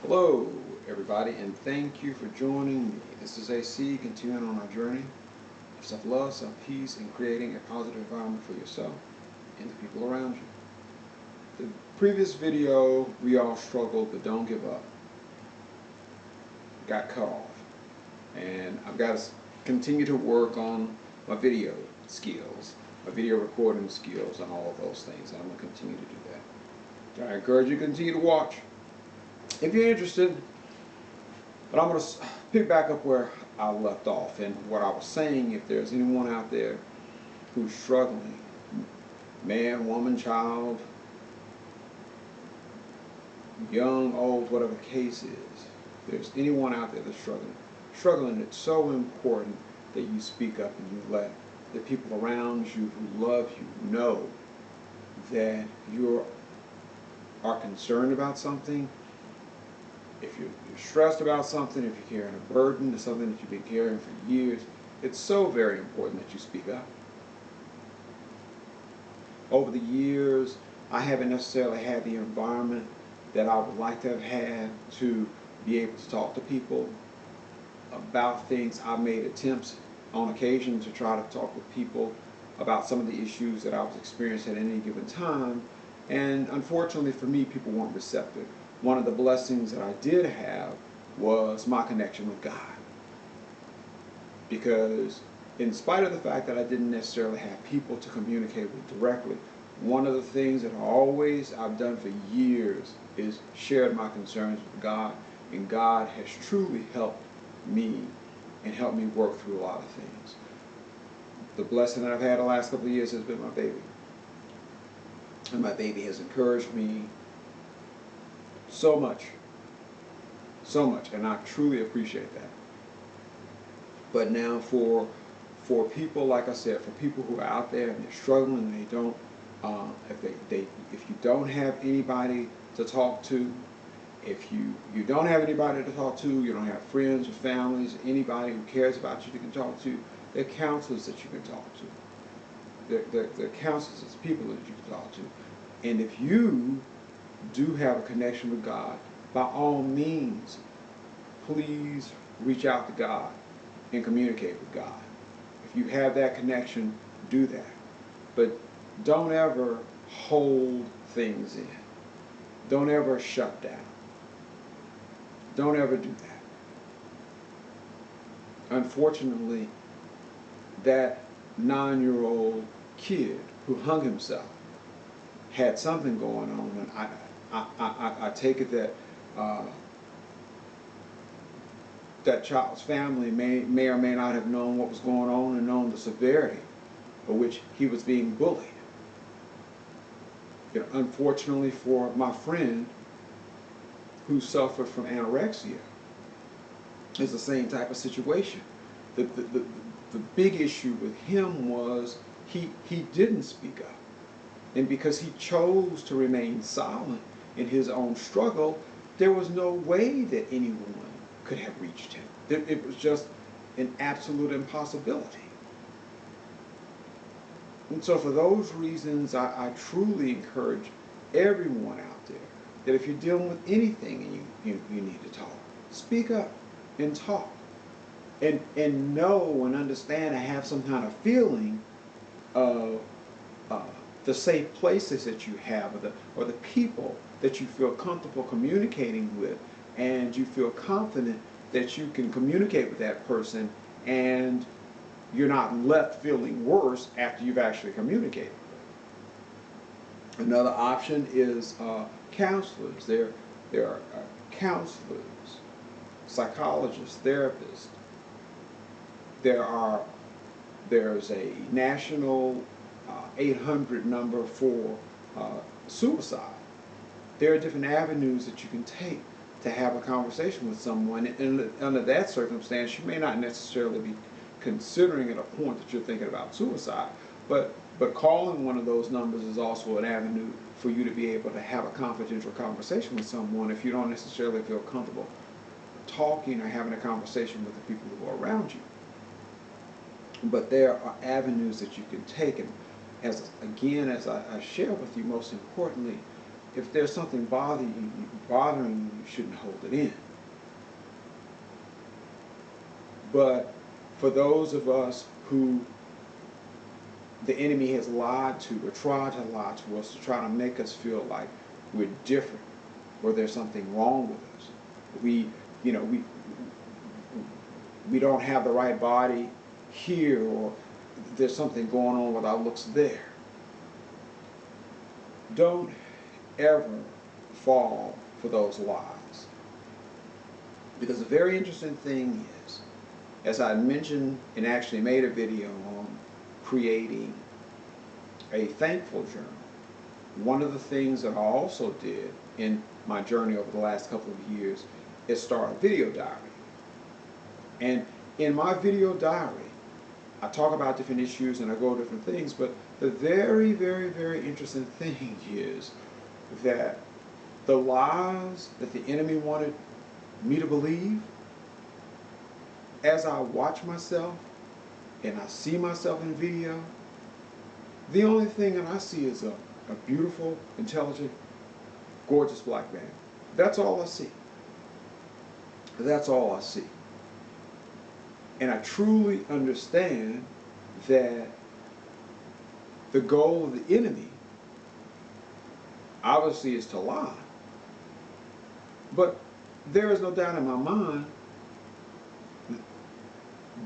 Hello, everybody, and thank you for joining me. This is AC, continuing on our journey of self-love, self-peace, and creating a positive environment for yourself and the people around you. The previous video, we all struggled, but don't give up. Got cut off. And I've got to continue to work on my video skills, my video recording skills, and all of those things. And I'm going to continue to do that. I encourage you to continue to watch if you're interested. But I'm going to pick back up where I left off, and what I was saying, if there's anyone out there who's struggling, man, woman, child, young, old, whatever the case is, if there's anyone out there that's struggling, it's so important that you speak up and you let the people around you who love you know that you are concerned about something. If you're stressed about something, if you're carrying a burden to something that you've been carrying for years, it's so very important that you speak up. Over the years, I haven't necessarily had the environment that I would like to have had to be able to talk to people about things. I've made attempts on occasion to try to talk with people about some of the issues that I was experiencing at any given time, and unfortunately for me, people weren't receptive. One of the blessings that I did have was my connection with God. Because in spite of the fact that I didn't necessarily have people to communicate with directly, one of the things that I've done for years is shared my concerns with God, and God has truly helped me and helped me work through a lot of things. The blessing that I've had the last couple of years has been my baby. And my baby has encouraged me so much, and I truly appreciate that. But now for people, like I said, for people who are out there and they're struggling and they don't, if you don't have anybody to talk to, if you don't have anybody to talk to, you don't have friends or families, anybody who cares about you you can talk to, there are counselors that you can talk to. There are counselors, there's people that you can talk to. And if you do have a connection with God, by all means, please reach out to God and communicate with God. If you have that connection, do that. But don't ever hold things in. Don't ever shut down. Don't ever do that. Unfortunately, that 9-year-old kid who hung himself had something going on, and I take it that that child's family may or may not have known what was going on and known the severity of which he was being bullied. Unfortunately for my friend who suffered from anorexia, it's the same type of situation. The big issue with him was he didn't speak up. And because he chose to remain silent in his own struggle, there was no way that anyone could have reached him. It was just an absolute impossibility. And so for those reasons, I truly encourage everyone out there that if you're dealing with anything and you need to talk, speak up and talk. And know and understand and have some kind of feeling of the safe places that you have, or the people that you feel comfortable communicating with, and you feel confident that you can communicate with that person and you're not left feeling worse after you've actually communicated with them. Another option is counselors. There are counselors, psychologists, therapists. There's a national 800 number for suicide. There are different avenues that you can take to have a conversation with someone, and under that circumstance, you may not necessarily be considering at a point that you're thinking about suicide, but calling one of those numbers is also an avenue for you to be able to have a confidential conversation with someone if you don't necessarily feel comfortable talking or having a conversation with the people who are around you. But there are avenues that you can take, and as I share with you, most importantly, if there's something bothering you, you shouldn't hold it in. But for those of us who the enemy has lied to or tried to lie to us to try to make us feel like we're different or there's something wrong with us, we, you know, we don't have the right body here, or there's something going on with our looks there. Don't ever fall for those lies. Because the very interesting thing is, as I mentioned and actually made a video on creating a thankful journal, one of the things that I also did in my journey over the last couple of years is start a video diary. And in my video diary, I talk about different issues and I go over different things, but the very, very, very interesting thing is that the lies that the enemy wanted me to believe, as I watch myself and I see myself in video, the only thing that I see is a beautiful, intelligent, gorgeous black man. That's all I see. That's all I see. And I truly understand that the goal of the enemy obviously is to lie. But there is no doubt in my mind,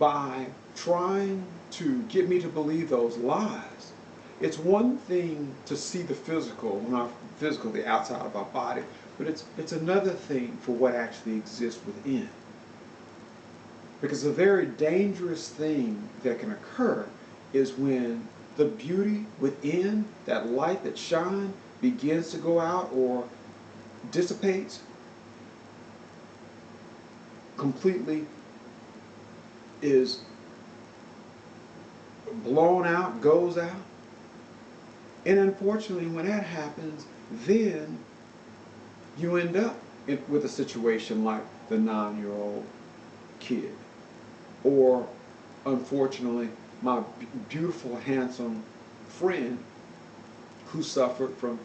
by trying to get me to believe those lies, it's one thing to see the physical, not physical, the outside of our body, but it's another thing for what actually exists within. Because a very dangerous thing that can occur is when the beauty within, that light that shines, begins to go out or dissipates, completely is blown out, goes out. And unfortunately, when that happens, then you end up with a situation like the 9-year-old kid. Or, unfortunately, my beautiful, handsome friend who suffered from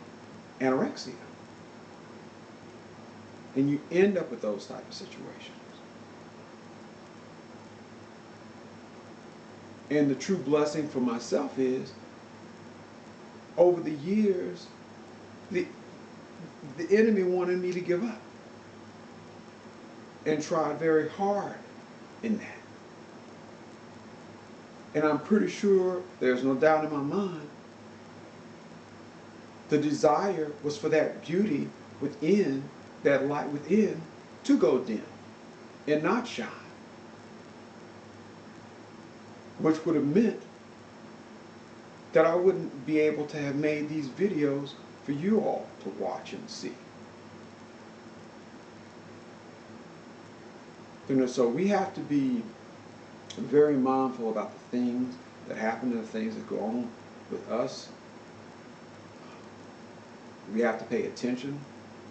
anorexia. And you end up with those type of situations. And the true blessing for myself is, over the years, the enemy wanted me to give up. And tried very hard in that. And I'm pretty sure, there's no doubt in my mind, the desire was for that beauty within, that light within, to go dim and not shine. Which would have meant that I wouldn't be able to have made these videos for you all to watch and see. You know, so we have to be very mindful about the things that happen and the things that go on with us. We have to pay attention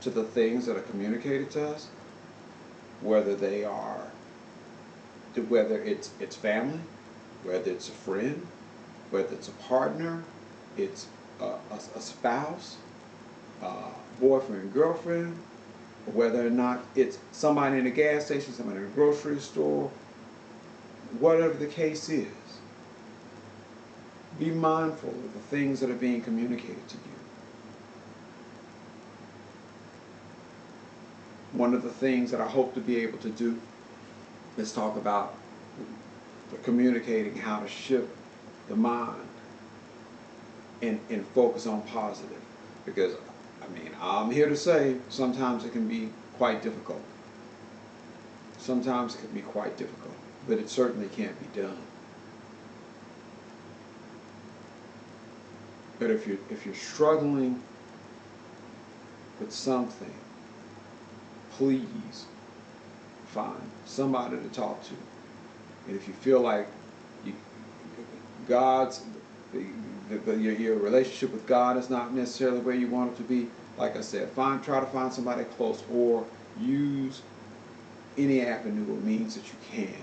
to the things that are communicated to us, whether they are, whether it's family, whether it's a friend, whether it's a partner, it's a spouse, boyfriend, girlfriend, or whether or not it's somebody in a gas station, somebody in a grocery store, whatever the case is. Be mindful of the things that are being communicated to you. One of the things that I hope to be able to do is talk about communicating how to shift the mind and focus on positive. Because, I mean, I'm here to say sometimes it can be quite difficult. Sometimes it can be quite difficult, but it certainly can't be done. But if you're struggling with something, please find somebody to talk to. And if you feel like your relationship with God is not necessarily where you want it to be, like I said, try to find somebody close, or use any avenue or means that you can,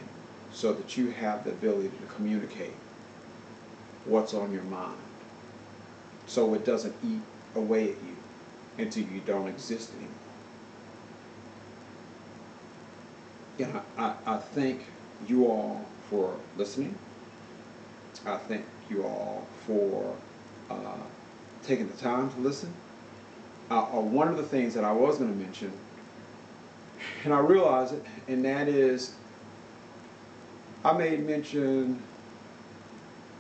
so that you have the ability to communicate what's on your mind, so it doesn't eat away at you. until you don't exist anymore. I thank you all for listening. I thank you all for uh, taking the time to listen. One of the things that I was going to mention, and I realize it, and that is I made mention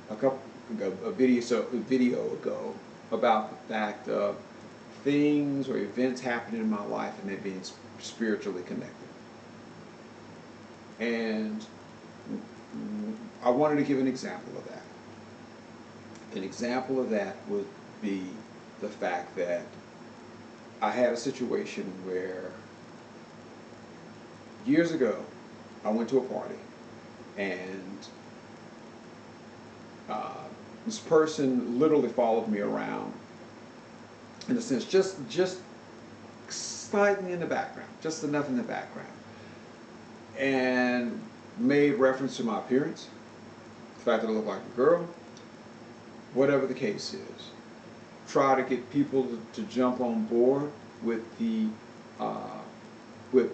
a video ago about the fact of things or events happening in my life and they being spiritually connected. And I wanted to give an example of that. An example of that would be the fact that I had a situation where years ago I went to a party and this person literally followed me around, in a sense, just slightly in the background, just enough in the background, and made reference to my appearance, the fact that I look like a girl, whatever the case is. Try to get people to jump on board with with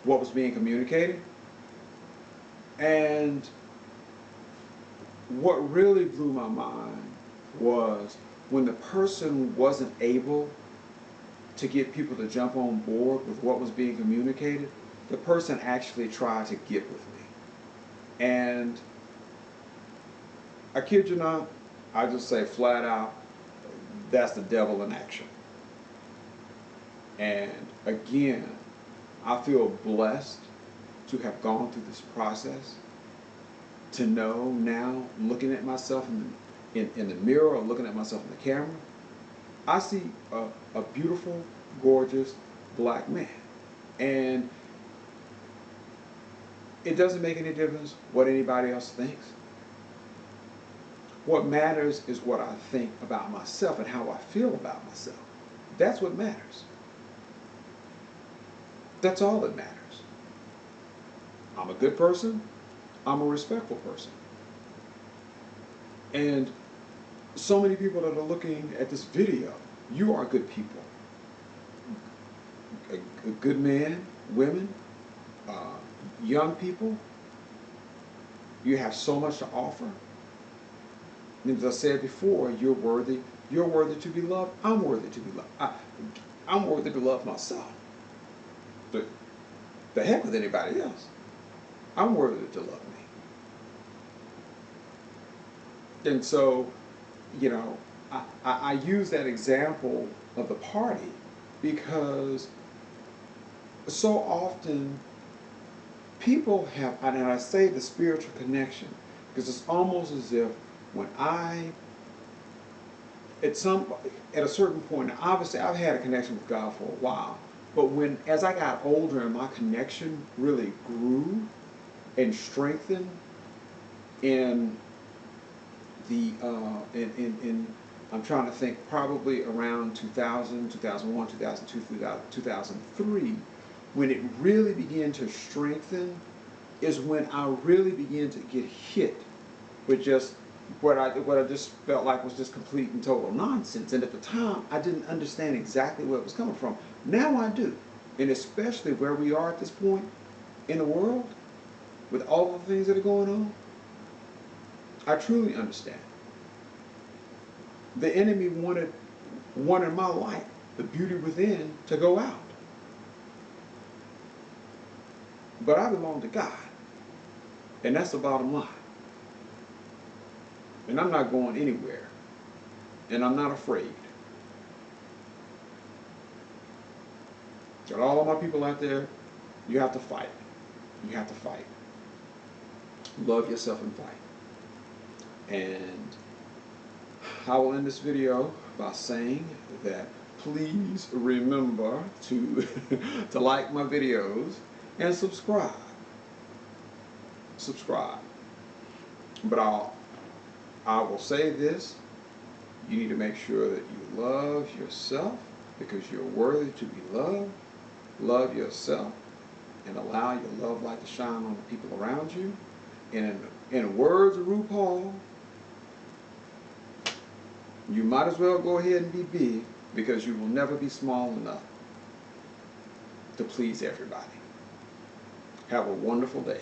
what was being communicated. And what really blew my mind was when the person wasn't able to get people to jump on board with what was being communicated, the person actually tried to get with me. And I kid you not, I just say flat out, that's the devil in action. And again, I feel blessed to have gone through this process, to know now, looking at myself in the mirror or looking at myself in the camera, I see a beautiful, gorgeous black man. And it doesn't make any difference what anybody else thinks. What matters is what I think about myself and how I feel about myself. That's what matters. That's all that matters. I'm a good person. I'm a respectful person. And so many people that are looking at this video, you are good people. A good man, women, young people. You have so much to offer. And as I said before, you're worthy. You're worthy to be loved. I'm worthy to be loved. I'm worthy to love myself. The heck with anybody else. I'm worthy to love me. And so, you know, I use that example of the party because so often people have, and I say the spiritual connection, because it's almost as if when at a certain point, obviously I've had a connection with God for a while, but as I got older and my connection really grew and strengthened in I'm trying to think, probably around 2000, 2001, 2002, 2003, when it really began to strengthen is when I really began to get hit with just what I just felt like was just complete and total nonsense. And at the time, I didn't understand exactly where it was coming from. Now I do. And especially where we are at this point in the world, with all the things that are going on, I truly understand. The enemy wanted my light, the beauty within, to go out. But I belong to God. And that's the bottom line. And I'm not going anywhere. And I'm not afraid. To all of my people out there, you have to fight. You have to fight. Love yourself and fight. And I will end this video by saying that please remember to to like my videos and subscribe. Subscribe. But I will say this, you need to make sure that you love yourself because you're worthy to be loved. Love yourself and allow your love light to shine on the people around you. And in the words of RuPaul, you might as well go ahead and be big because you will never be small enough to please everybody. Have a wonderful day.